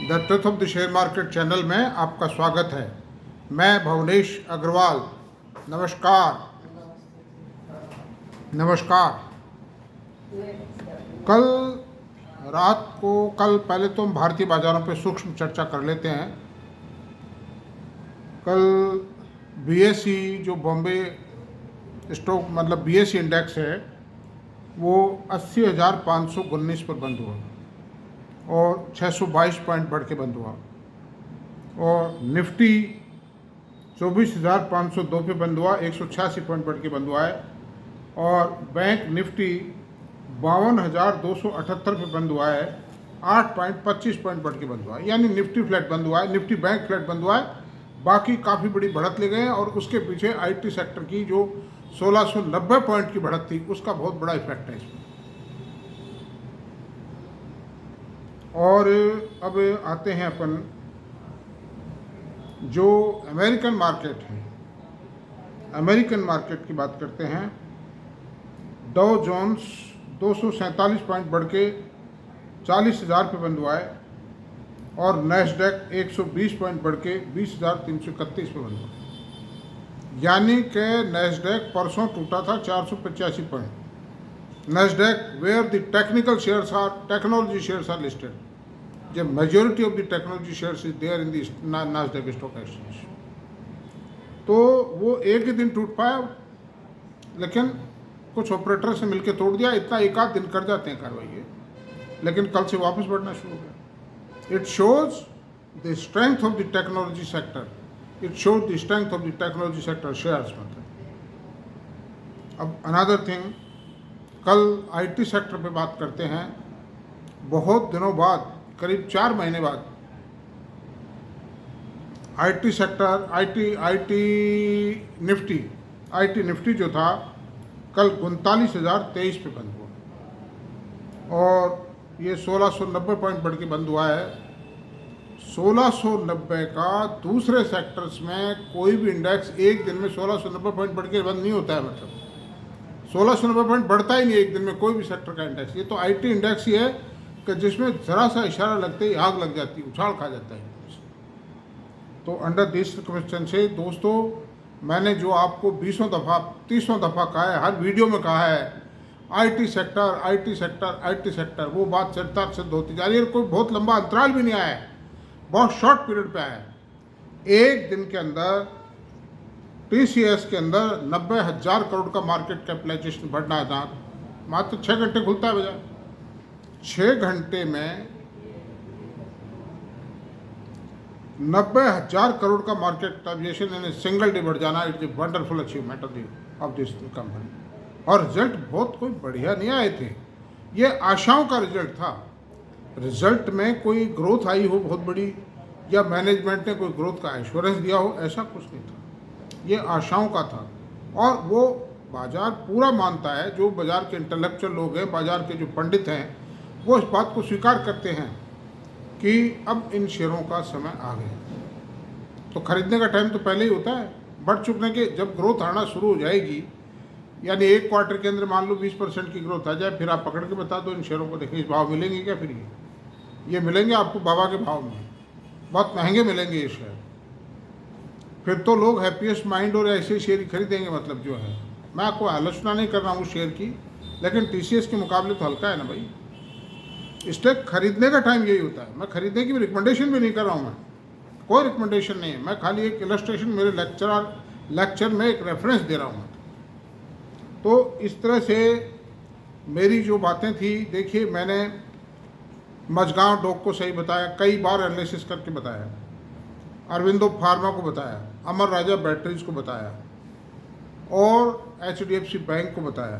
The truth of the share market channel में आपका स्वागत है। मैं भुवनेश अग्रवाल। नमस्कार। कल रात को पहले तो हम भारतीय बाजारों पे सूक्ष्म चर्चा कर लेते हैं। कल बीएसई जो बॉम्बे स्टॉक मतलब बीएसई इंडेक्स है वो 80,519 पर बंद हुआ और 622 पॉइंट बढ़ के बंद हुआ। और निफ्टी 24,502 पे बंद हुआ, 186 पॉइंट बढ़ के बंद हुआ है। और बैंक निफ्टी 52,278 पे बंद हुआ है, 8.25 पॉइंट बढ़ के बंद हुआ है। यानी निफ्टी फ्लैट बंद हुआ है, निफ्टी बैंक फ्लैट बंद हुआ है। बाकी काफ़ी बड़ी बढ़त ले गए हैं और उसके पीछे आईटी सेक्टर की जो 1690 पॉइंट की बढ़त थी उसका बहुत बड़ा इफेक्ट है इसमें। और अब आते हैं अपन जो अमेरिकन मार्केट है, अमेरिकन मार्केट की बात करते हैं। डॉ जोन्स 247 पॉइंट बढ़ के 40,000 पे बंद हुआ है और नैस्डैक 120 पॉइंट बढ़ के 20,331 पे बंद हुआ। यानी कि नैस्डैक परसों टूटा था 485 point. Nasdaq where the technical shares are technology shares are listed, जब majority of the technology shares is there in the Nasdaq stock exchange. तो वो एक ही दिन टूट पाया, लेकिन कुछ ऑपरेटर से मिलकर तोड़ दिया। इतना एक आध दिन कर जाते हैं कार्रवाई है, लेकिन कल से वापस बढ़ना शुरू हो गया। It shows the strength of the technology sector, it shows the strength of the technology sector shares मतलब। अब अनदर थिंग, कल आईटी सेक्टर पे बात करते हैं। बहुत दिनों बाद, करीब 4 महीने बाद आईटी सेक्टर, आईटी निफ्टी जो था कल 39,023 पे बंद हुआ और ये 1690 पॉइंट बढ़ के बंद हुआ है। 1690 का दूसरे सेक्टर्स में कोई भी इंडेक्स एक दिन में 1690 पॉइंट बढ़ के बंद नहीं होता है। मतलब 1690 पॉइंट बढ़ता ही नहीं एक दिन में कोई भी सेक्टर का इंडेक्स। ये तो आईटी इंडेक्स ही है कि जिसमें ज़रा सा इशारा लगते ही आग लग जाती है, उछाल खा जाता है। तो अंडर दिस सर्कमस्टेंसेस दोस्तों, मैंने जो आपको 20 दफ़ा 30 दफ़ा कहा है, हर वीडियो में कहा है, आईटी सेक्टर, वो बात चर्चा सिद्ध होती जा रही है। कोई बहुत लंबा अंतराल भी नहीं आया है, बहुत शॉर्ट पीरियड पे आया है। एक दिन के अंदर टीसीएस के अंदर 90,000 करोड़ का मार्केट कैपिटलाइजेशन बढ़ना था। मात्र 6 घंटे खुलता है बाजार। 6 घंटे में 90,000 करोड़ का market capitalization in single day बढ़ जाना, it's a wonderful achievement of this company. और रिजल्ट बहुत कोई बढ़िया नहीं आए थे, ये आशाओं का रिजल्ट था। रिजल्ट में कोई ग्रोथ आई हो बहुत बड़ी, या मैनेजमेंट ने कोई ग्रोथ का एश्योरेंस दिया हो, ऐसा कुछ नहीं था। ये आशाओं का था और वो बाजार पूरा मानता है। जो बाजार के इंटेलेक्चुअल लोग हैं, बाजार के जो पंडित हैं, वो इस बात को स्वीकार करते हैं कि अब इन शेयरों का समय आ गया। तो खरीदने का टाइम तो पहले ही होता है। बढ़ चुकने के जब ग्रोथ आना शुरू हो जाएगी, यानी एक क्वार्टर के अंदर मान लो 20% की ग्रोथ आ जाए, फिर आप पकड़ के बता दो इन शेयरों को, देखिए इस भाव मिलेंगे क्या। फिर ये मिलेंगे आपको बाबा के भाव में, बहुत महंगे मिलेंगे ये शेयर। फिर तो लोग हैप्पीएस्ट माइंड और ऐसे शेयर ही खरीदेंगे। मतलब जो है, मैं आपको आलोचना नहीं कर रहा हूँ शेयर की, लेकिन टीसीएस के मुकाबले तो हल्का है ना भाई। इसलिए खरीदने का टाइम यही होता है। मैं खरीदने की रिकमेंडेशन भी नहीं कर रहा हूँ, मैं कोई रिकमेंडेशन नहीं है। मैं खाली एक इलस्ट्रेशन, मेरे लेक्चर में एक रेफरेंस दे रहा हूँ। तो इस तरह से मेरी जो बातें थी, देखिए मैंने मझगांव डॉक को सही बताया, कई बार एनालिसिस करके बताया, अरविंदो फार्मा को बताया, अमर राजा बैटरीज को बताया और एचडीएफसी बैंक को बताया,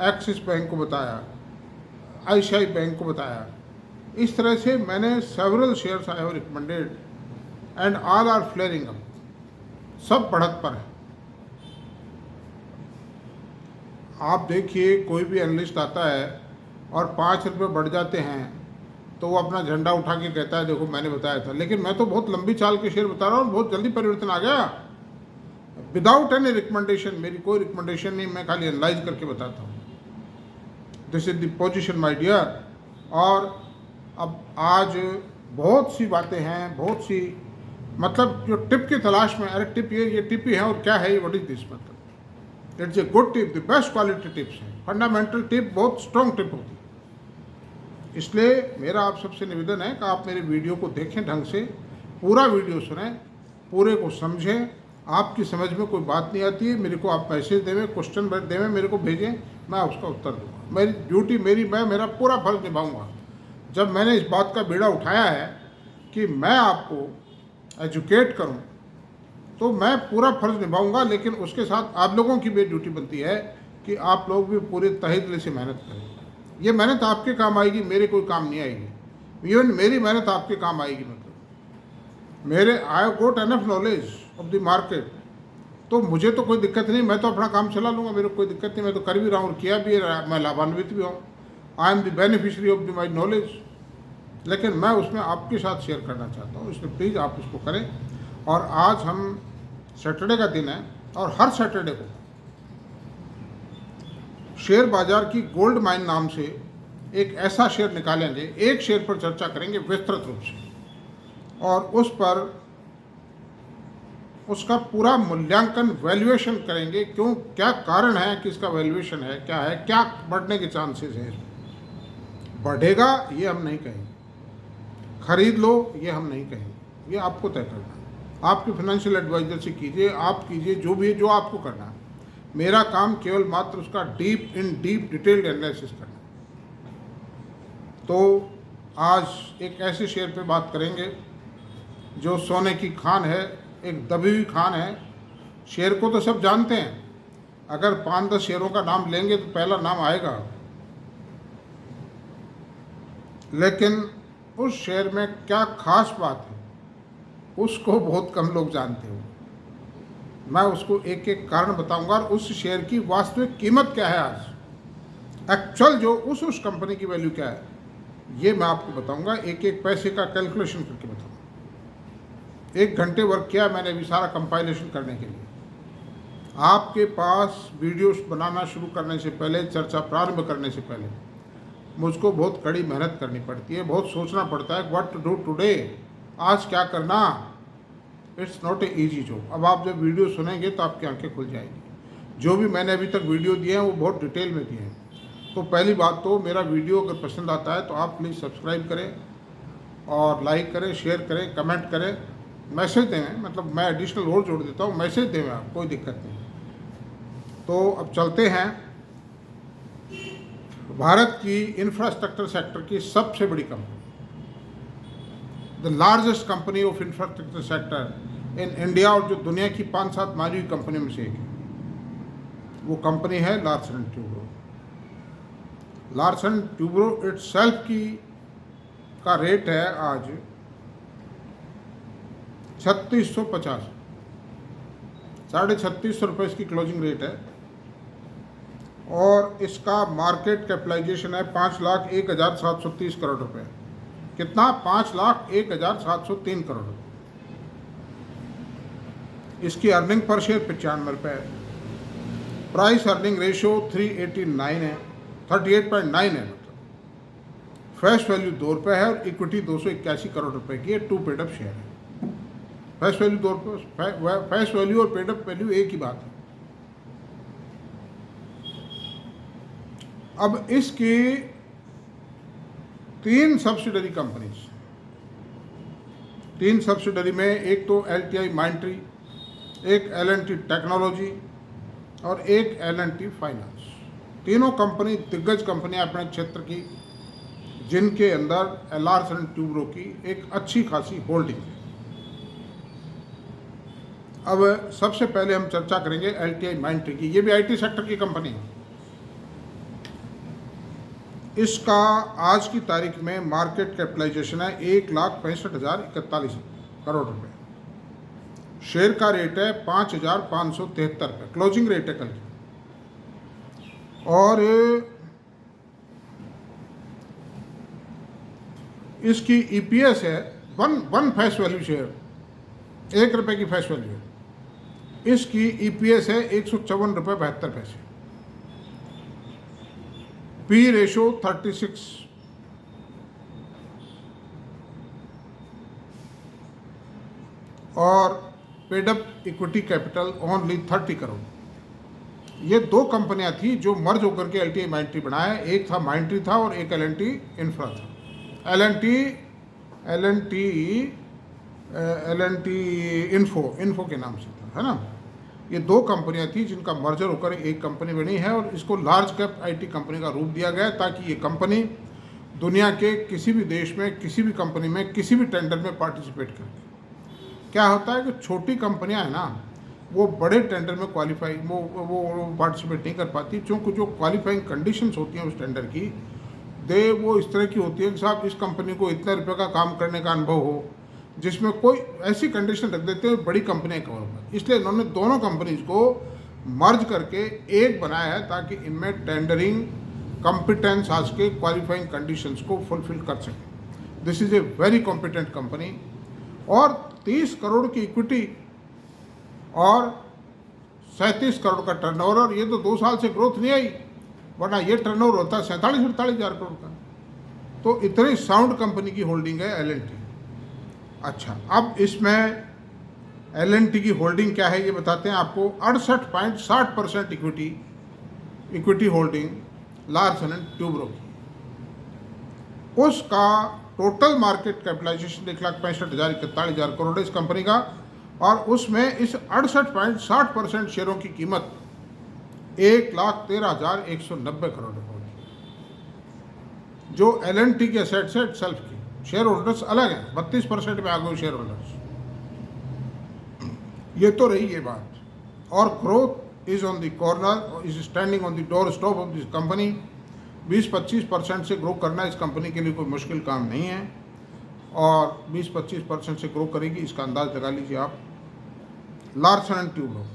एक्सिस बैंक को बताया, आईसीआई बैंक को बताया। इस तरह से मैंने several shares I have recommended and all are flaring up, सब बढ़त पर है। आप देखिए कोई भी एनालिस्ट आता है और 5 रुपये बढ़ जाते हैं तो वो अपना झंडा उठा के कहता है देखो मैंने बताया था। लेकिन मैं तो बहुत लंबी चाल के शेयर बता रहा हूँ, बहुत जल्दी परिवर्तन आ गया विदाउट एनी रिकमेंडेशन। मेरी कोई रिकमेंडेशन नहीं, मैं खाली एनालाइज करके बताता हूँ। This is the position my dear. और अब आज बहुत सी बातें हैं, बहुत सी मतलब जो टिप की तलाश में, अरे टिप ये टिप ही है और क्या है ये, व्हाट इज दिस, मतलब it's a good tip, the best quality tips हैं। फंडामेंटल टिप बहुत स्ट्रॉन्ग टिप होती है। इसलिए मेरा आप सबसे निवेदन है कि आप मेरे वीडियो को देखें ढंग से, पूरा वीडियो सुनें, पूरे को समझें। आपकी समझ में कोई बात नहीं आती है, मेरे को आप मैसेज देवें, क्वेश्चन देवें, मेरे को भेजें, मैं उसका उत्तर दूंगा। मेरी ड्यूटी मैं मेरा पूरा फर्ज निभाऊंगा। जब मैंने इस बात का बीड़ा उठाया है कि मैं आपको एजुकेट करूं, तो मैं पूरा फर्ज निभाऊंगा, लेकिन उसके साथ आप लोगों की भी ड्यूटी बनती है कि आप लोग भी पूरे तहे दिल से मेहनत करें। ये मेहनत आपके काम आएगी, मेरे कोई काम नहीं आएगी। इवन मेरी मेहनत आपके काम आएगी। मतलब मेरे I got enough knowledge of the market, तो मुझे तो कोई दिक्कत नहीं, मैं तो अपना काम चला लूँगा, मेरे को कोई दिक्कत नहीं, मैं तो कर भी रहा हूँ और किया भी है, मैं लाभान्वित भी हूँ। I am the beneficiary of the my knowledge, लेकिन मैं उसमें आपके साथ शेयर करना चाहता हूँ, इसलिए प्लीज़ आप उसको करें। और आज हम सैटरडे का दिन है और हर सैटरडे को शेयर बाजार की गोल्ड माइन नाम से एक ऐसा शेयर निकालेंगे, एक शेयर पर चर्चा करेंगे विस्तृत रूप से, और उस पर उसका पूरा मूल्यांकन, वैल्यूएशन करेंगे, क्यों, क्या कारण है कि इसका वैल्यूएशन है, क्या बढ़ने के चांसेस हैं। बढ़ेगा ये हम नहीं कहेंगे, खरीद लो ये हम नहीं कहेंगे, ये आपको तय करना है। आपके फाइनेंशियल एडवाइजर से कीजिए, आप कीजिए, जो भी है, जो आपको करना है। मेरा काम केवल मात्र उसका डीप डिटेल्ड एनालिसिस करना। तो आज एक ऐसे शेयर पे बात करेंगे जो सोने की खान है, एक दबी हुई खान है। शेयर को तो सब जानते हैं, अगर 5-10 शेयरों का नाम लेंगे तो पहला नाम आएगा, लेकिन उस शेयर में क्या खास बात है उसको बहुत कम लोग जानते हो। मैं उसको एक एक कारण बताऊंगा और उस शेयर की वास्तविक कीमत क्या है, आज एक्चुअल जो उस कंपनी की वैल्यू क्या है, ये मैं आपको बताऊंगा। एक एक पैसे का कैलकुलेशन करके बताऊंगा। 1 घंटे वर्क किया मैंने अभी सारा कंपाइलेशन करने के लिए। आपके पास वीडियोस बनाना शुरू करने से पहले, चर्चा प्रारंभ करने से पहले मुझको बहुत कड़ी मेहनत करनी पड़ती है, बहुत सोचना पड़ता है व्हाट टू डू टुडे, आज क्या करना। It's not a easy job. अब आप जब वीडियो सुनेंगे तो आपकी आंखें खुल जाएंगी। जो भी मैंने अभी तक वीडियो दिए हैं वो बहुत डिटेल में दिए हैं। तो पहली बात तो मेरा वीडियो अगर पसंद आता है तो आप प्लीज़ सब्सक्राइब करें और लाइक करें, शेयर करें, कमेंट करें, मैसेज दें, मतलब मैं एडिशनल और जोड़ देता हूँ, मैसेज दें आप, कोई दिक्कत नहीं। तो अब चलते हैं भारत की इंफ्रास्ट्रक्चर सेक्टर की सबसे बड़ी company, the largest company of infrastructure sector in India, और जो दुनिया की 5-7 मानी हुई कंपनियों में से एक है, वो कंपनी है Larsen and Toubro. Larsen Toubro itself की का रेट है आज 3650, 3650 रुपये इसकी क्लोजिंग रेट है, और इसका मार्केट कैपिटलाइजेशन है 5,01,730 करोड़ रुपए। कितना? 5,01,703 करोड़ रुपए। इसकी अर्निंग पर शेयर 95 रुपये है। प्राइस अर्निंग रेशियो 389 है, 38.9 है, मतलब फेस वैल्यू 2 रुपये है, और इक्विटी 281 करोड़ रुपए की है। 2 पेड अप शेयर है। फेस वैल्यू 2 रुपये, फेस वैल्यू और पेड अप वैल्यू एक ही बात है। अब इसकी 3 सब्सिडरी कंपनीज, 3 सब्सिडरी में एक तो LTI माइंट्री, एक L&T टेक्नोलॉजी और एक L&T फाइनेंस। तीनों कंपनी दिग्गज कंपनियां अपने क्षेत्र की, जिनके अंदर लार्सन ट्यूब्रो की एक अच्छी खासी होल्डिंग है। अब सबसे पहले हम चर्चा करेंगे LTI माइंट्री की। ये भी IT सेक्टर की कंपनी है। इसका आज की तारीख में मार्केट कैपिटलाइजेशन है 1,65,041 करोड़ रुपए। शेयर का रेट है 5,573 रुपये, क्लोजिंग रेट है कल की। और इसकी EPS है वन फेस वैल्यू शेयर, 1 रुपये की फेस वैल्यू है। इसकी EPS है 154.72 रुपये। P रेशो 36, और paid up equity capital only 30 crore. ये दो कंपनियां थी जो मर्ज होकर के LTI माइंडट्री बनाए। एक था माइंडट्री था और एक L&T इंफ्रा था। L&T इन्फो के नाम से था, है ना। ये दो कंपनियां थी जिनका मर्जर होकर एक कंपनी बनी है और इसको लार्ज कैप IT कंपनी का रूप दिया गया ताकि ये कंपनी दुनिया के किसी भी देश में किसी भी कंपनी में किसी भी टेंडर में पार्टिसिपेट करे। क्या होता है कि छोटी कंपनियां हैं ना, वो बड़े टेंडर में क्वालिफाई वो पार्टिसिपेट नहीं कर पाती, क्योंकि जो क्वालिफाइंग कंडीशंस होती हैं उस टेंडर की वो इस तरह की होती है कि साहब इस कंपनी को इतने रुपये का काम करने का अनुभव हो, जिसमें कोई ऐसी कंडीशन रख देते हैं बड़ी कंपनियां कवर कर। इसलिए इन्होंने दोनों कंपनीज को मर्ज करके एक बनाया है ताकि इनमें टेंडरिंग कॉम्पिटेंस आज के क्वालिफाइंग कंडीशंस को फुलफिल कर सकें। This is a very competent company. और 30 करोड़ की इक्विटी और 37 करोड़ का टर्नओवर। ये तो 2 साल से ग्रोथ नहीं आई, वरना ये टर्नओवर होता है 47-48 हज़ार करोड़ का। तो इतनी साउंड कंपनी की होल्डिंग है L&T। अच्छा, अब इसमें L&T की होल्डिंग क्या है ये बताते हैं आपको। 68.60% equity holding Larsen and Toubro की। उसका टोटल मार्केट कैपिटलाइजेशन 1,65,41 करोड़ है इस कंपनी का, और उसमें इस 68.60% शेयरों की कीमत 1,13,190 करोड़ रुपये। जो L&T के एसेट्स है सेल्फ की, शेयर होल्डर्स अलग हैं, 32% में आ गए शेयर होल्डर्स। ये तो रही ये बात। और growth is on the corner, is standing on the door stop of this company. 20-25% से ग्रो करना इस कंपनी के लिए कोई मुश्किल काम नहीं है, और 20-25% से ग्रो करेगी इसका अंदाज लगा लीजिए आप। Larsen and Toubro.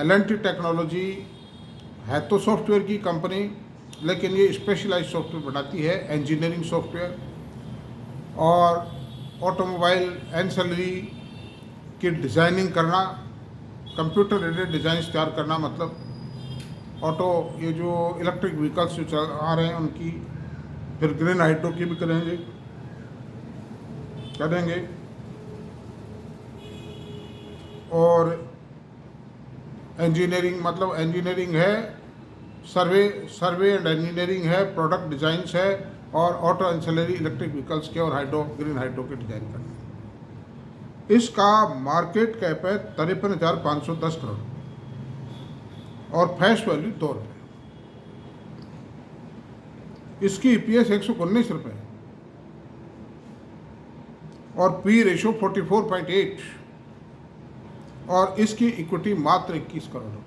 L&T technology है तो सॉफ्टवेयर की कंपनी, लेकिन ये स्पेशलाइज सॉफ्टवेयर बनाती है, इंजीनियरिंग सॉफ्टवेयर और ऑटोमोबाइल एंसिलरी की डिज़ाइनिंग करना, कंप्यूटर रिलेटेड डिज़ाइन तैयार करना, मतलब ये जो इलेक्ट्रिक व्हीकल्स जो चल आ रहे हैं उनकी, फिर ग्रीन हाइड्रो की भी करेंगे। और इंजीनियरिंग, मतलब इंजीनियरिंग है, सर्वे एंड इंजीनियरिंग है, प्रोडक्ट डिज़ाइंस है, और ऑटो एंसिलरी इलेक्ट्रिक व्हीकल्स के और ग्रीन हाइड्रो के डिज़ाइन करना। इसका मार्केट कैप है 53,510 करोड़ और फेस वैल्यू 2 रुपये। इसकी EPS 119 रुपये और P रेशो 44.8, और इसकी इक्विटी मात्र 21 करोड़ रुपये।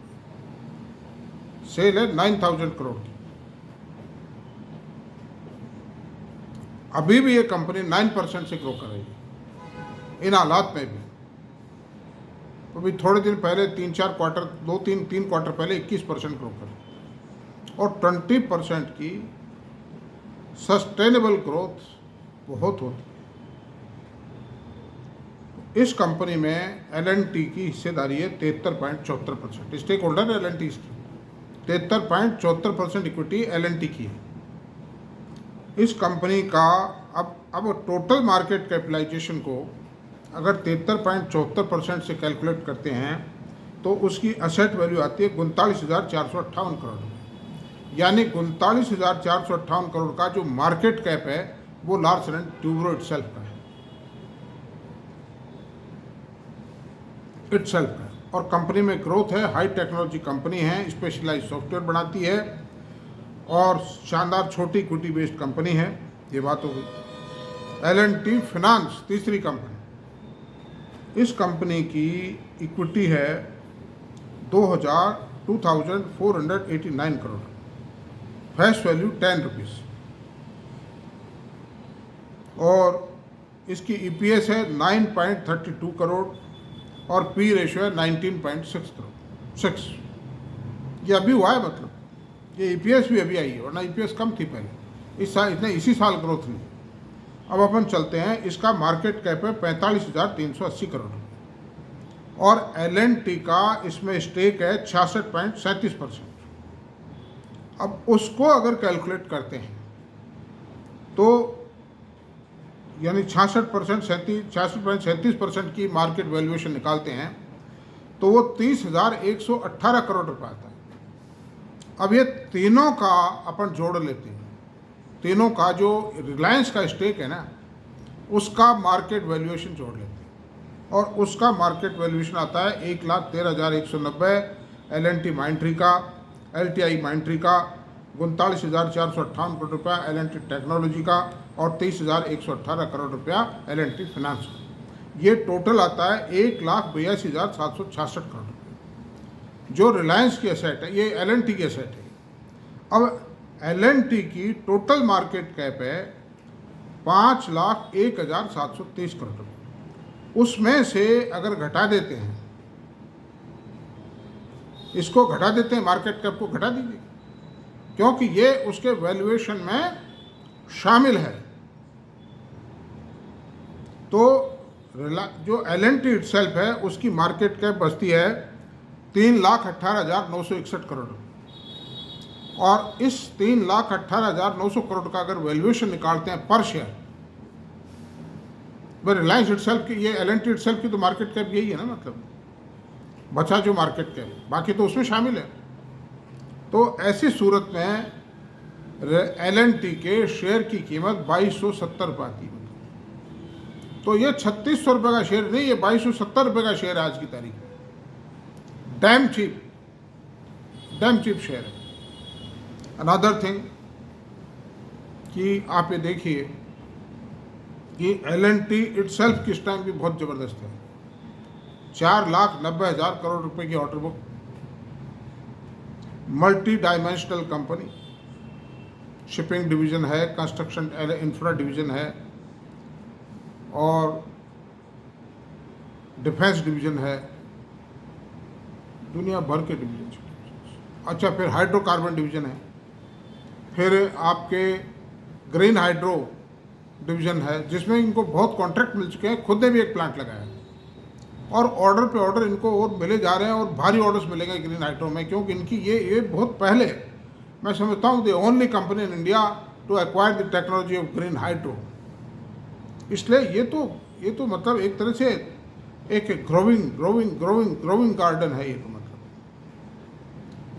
सेल है 9,000 करोड़ की। अभी भी ये कंपनी 9% से ग्रो कर रही है इन हालात में भी। अभी थोड़े दिन पहले 3-4 क्वार्टर, 2-3 क्वार्टर पहले 21% ग्रो कर, और 20% की सस्टेनेबल ग्रोथ बहुत होती है। इस कंपनी में L&T की हिस्सेदारी है 73.74%। स्टेक होल्डर है L&T की, 73.74% इक्विटी L&T की है। इस कंपनी का अब टोटल मार्केट कैपिटलाइजेशन को अगर 73.74% से कैलकुलेट करते हैं तो उसकी असेट वैल्यू आती है 39,458 करोड़, यानी 39,458 करोड़ का जो मार्केट कैप है वो लार्सन एंड ट्यूब्रो इटसेल्फ का है। और कंपनी में ग्रोथ है, हाई टेक्नोलॉजी कंपनी है, स्पेशलाइज सॉफ्टवेयर बनाती है, और शानदार छोटी इक्विटी बेस्ड कंपनी है। ये बात हो गई। L&T फाइनेंस तीसरी कंपनी। इस कंपनी की इक्विटी है 2,489 करोड़, फेस वैल्यू 10 रुपीज़, और इसकी EPS है 9.32 करोड़ और P रेशो है 19.6। ये अभी हुआ है, मतलब ये EPS भी अभी आई है, वरना EPS कम थी पहले। इसी साल ग्रोथ नहीं। अब अपन चलते हैं, इसका मार्केट कैप है 45,380 करोड़ और L&T का इसमें स्टेक है 66.37%। अब उसको अगर कैलकुलेट करते हैं तो यानी 66% की मार्केट वैल्यूएशन निकालते हैं तो वो 30,118 करोड़ रुपये आता है। अब ये तीनों का अपन जोड़ लेते हैं, तीनों का जो रिलायंस का स्टेक है ना उसका मार्केट वैल्यूएशन जोड़ लेते हैं और उसका मार्केट वैल्यूएशन आता है 1,13,190, L&T माइंट्री का, LTI माइंट्री का 39,458 करोड़ रुपया, L&T टेक्नोलॉजी का और 23,118 करोड़ रुपया L&T फाइनेंस का। ये टोटल आता है 1,82,766 करोड़ रुपये जो रिलायंस की एसेट है, ये L&T की एसेट है। अब L&T की टोटल मार्केट कैप है 5,01,730 करोड़ रुपये। उसमें से अगर घटा देते हैं, इसको घटा देते हैं, मार्केट कैप को घटा दीजिए क्योंकि ये उसके वैल्यूएशन में शामिल है। तो जो L&T इटसेल्फ है उसकी मार्केट कैप बचती है 3,18,961 करोड़ रुपये और इस 3,18,900 करोड़ का अगर वैल्यूएशन निकालते हैं पर शेयर, रिलायंस इटसेल्फ की, ये L&T इटसेल्फ की तो मार्केट कैप यही है ना, मतलब बचा जो मार्केट कैप, बाकी तो उसमें शामिल है। तो ऐसी सूरत में L&T के शेयर की कीमत 2,270 रुपये आती है। तो ये 3,600 रुपये का शेयर नहीं, ये 2,270 रुपये का शेयर है आज की तारीख में। डैम चीप शेयर है। अनदर थिंग कि आप ये देखिए कि L&T इटसेल्फ किस टाइम भी बहुत ज़बरदस्त है। 4,90,000 करोड़ रुपए की order book, multi dimensional company, shipping division है, कंस्ट्रक्शन इंफ्रा डिवीज़न है और डिफेंस डिवीज़न है, दुनिया भर के डिवीज़न। अच्छा, फिर हाइड्रोकार्बन डिवीज़न है, फिर आपके ग्रीन हाइड्रो डिवीज़न है जिसमें इनको बहुत कॉन्ट्रैक्ट मिल चुके हैं, खुद ने भी एक प्लांट लगाया है और ऑर्डर पे ऑर्डर इनको और मिले जा रहे हैं और भारी ऑर्डर्स मिलेंगे ग्रीन हाइड्रो में, क्योंकि इनकी ये बहुत पहले, मैं समझता हूँ the only company in India to acquire the technology of green hydro. इसलिए ये तो मतलब एक तरह से एक ग्रोविंग गार्डन है। ये तो मतलब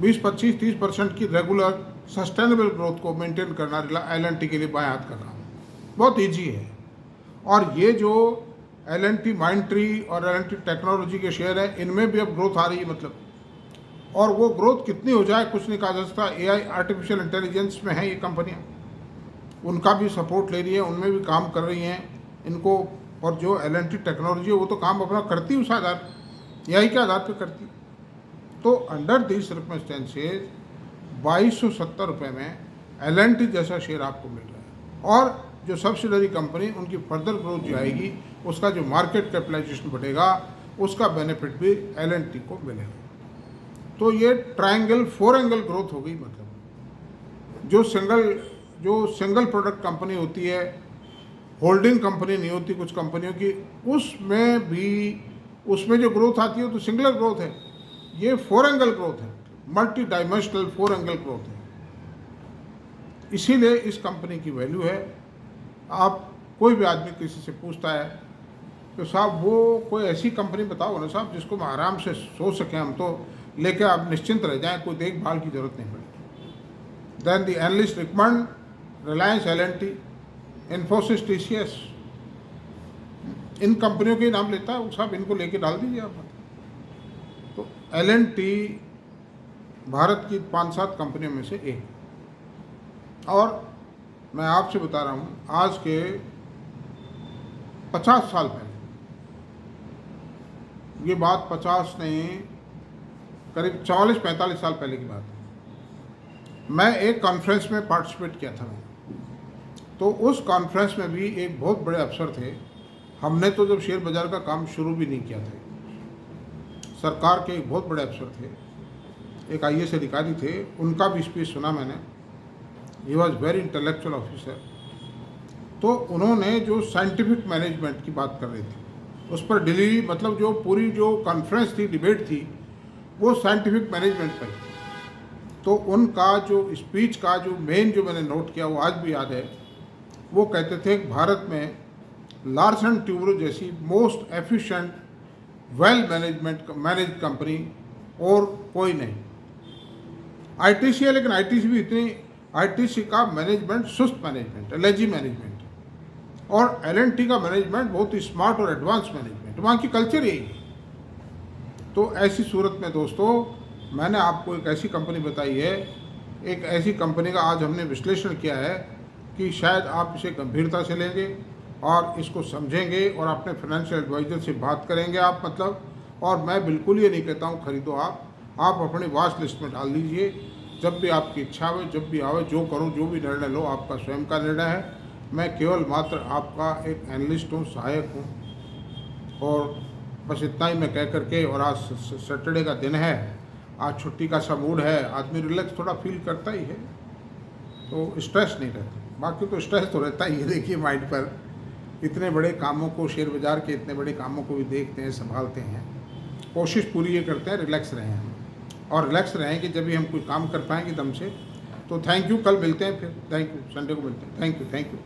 20-25-30% की रेगुलर सस्टेनेबल ग्रोथ को मेंटेन करना L&T के लिए बाएं हाथ का काम बहुत ईजी है। और ये जो L&T माइंट्री और L&T टेक्नोलॉजी के शेयर हैं, इनमें भी अब ग्रोथ आ रही है, मतलब, और वो ग्रोथ कितनी हो जाए कुछ नहीं कहा जा सकता। AI आर्टिफिशियल इंटेलिजेंस में है ये कंपनियां, उनका भी सपोर्ट ले रही है, उनमें भी काम कर रही हैं इनको। और जो L&T टेक्नोलॉजी है वो तो काम अपना करती है उस आधार, AI के आधार पर करती। तो अंडर दीज सर्कमस्टेंसेज 2,270 रुपये में L&T जैसा शेयर आपको मिल रहा है और जो सब्सिडरी कंपनी उनकी फर्दर ग्रोथ जो आएगी उसका जो मार्केट कैपिटलाइजेशन बढ़ेगा उसका बेनिफिट भी L&T को मिलेगा। तो ये ट्रायंगल 4 एंगल ग्रोथ हो गई। मतलब जो सिंगल प्रोडक्ट कंपनी होती है, होल्डिंग कंपनी नहीं होती कुछ कंपनियों की, उसमें जो ग्रोथ आती है तो सिंगुलर ग्रोथ है। ये 4 एंगल ग्रोथ है, मल्टी डायमेंशनल 4 एंगल ग्रोथ है। इसीलिए इस कंपनी की वैल्यू है। आप कोई भी आदमी किसी से पूछता है तो साहब वो कोई ऐसी कंपनी बताओ ना साहब जिसको हम आराम से सो सकें, हम तो लेके आप निश्चिंत रह जाएं, कोई देखभाल की ज़रूरत नहीं पड़ेगी। Then the analyst recommend Reliance, L&T, Infosys, TCS, इन कंपनियों के नाम लेता है वो साहब, इनको लेके डाल दीजिए आप। तो L&T भारत की 5-7 कंपनियों में से एक। और मैं आपसे बता रहा हूँ आज के 50 साल पहले, ये बात 50 नहीं करीब 44-45 साल पहले की बात है, मैं एक कॉन्फ्रेंस में पार्टिसिपेट किया था। तो उस कॉन्फ्रेंस में भी एक बहुत बड़े अफसर थे। हमने तो जब शेयर बाज़ार का काम शुरू भी नहीं किया था, सरकार के एक बहुत बड़े अफसर थे, एक IAS अधिकारी थे, उनका भी स्पीच सुना मैंने। He was very intellectual officer. तो उन्होंने जो साइंटिफिक मैनेजमेंट की बात कर रहे थे उस पर दिल्ली, मतलब जो पूरी जो कॉन्फ्रेंस थी, डिबेट थी, वो साइंटिफिक मैनेजमेंट पर। तो उनका जो स्पीच का जो मेन जो मैंने नोट किया वो आज भी याद है। वो कहते थे कि भारत में लार्सन ट्यूब्रो जैसी most efficient well manage company और कोई नहीं। आईटीसी है, लेकिन आईटीसी भी इतनी, आईटीसी का मैनेजमेंट सुस्त मैनेजमेंट, लेजी मैनेजमेंट, और एलएनटी का मैनेजमेंट बहुत ही स्मार्ट और एडवांस मैनेजमेंट, वहाँ की कल्चर यही है। तो ऐसी सूरत में दोस्तों मैंने आपको एक ऐसी कंपनी बताई है, एक ऐसी कंपनी का आज हमने विश्लेषण किया है कि शायद आप इसे गंभीरता से लेंगे और इसको समझेंगे और अपने फाइनेंशियल एडवाइज़र से बात करेंगे आप, मतलब। और मैं बिल्कुल ये नहीं कहता हूँ खरीदो आप अपनी वॉच लिस्ट में डाल दीजिए, जब भी आपकी इच्छा हो, जब भी आवे, जो करो, जो भी निर्णय लो, आपका स्वयं का निर्णय है। मैं केवल मात्र आपका एक एनालिस्ट हूँ, सहायक हूँ। और बस इतना ही मैं कह करके, और आज सैटरडे का दिन है, आज छुट्टी का सा मूड है, आदमी रिलैक्स थोड़ा फील करता ही है, तो स्ट्रेस नहीं रहता। बाकी तो स्ट्रेस तो रहता ही है, देखिए माइंड पर। इतने बड़े कामों को, शेयर बाज़ार के इतने बड़े कामों को भी देखते हैं, संभालते हैं। कोशिश पूरी ये करते हैं रिलैक्स रहें हम, और रिलैक्स रहें कि जब भी हम कोई काम कर पाएंगे दम से। तो थैंक यू, कल मिलते हैं फिर, थैंक यू, संडे को मिलते हैं, थैंक यू।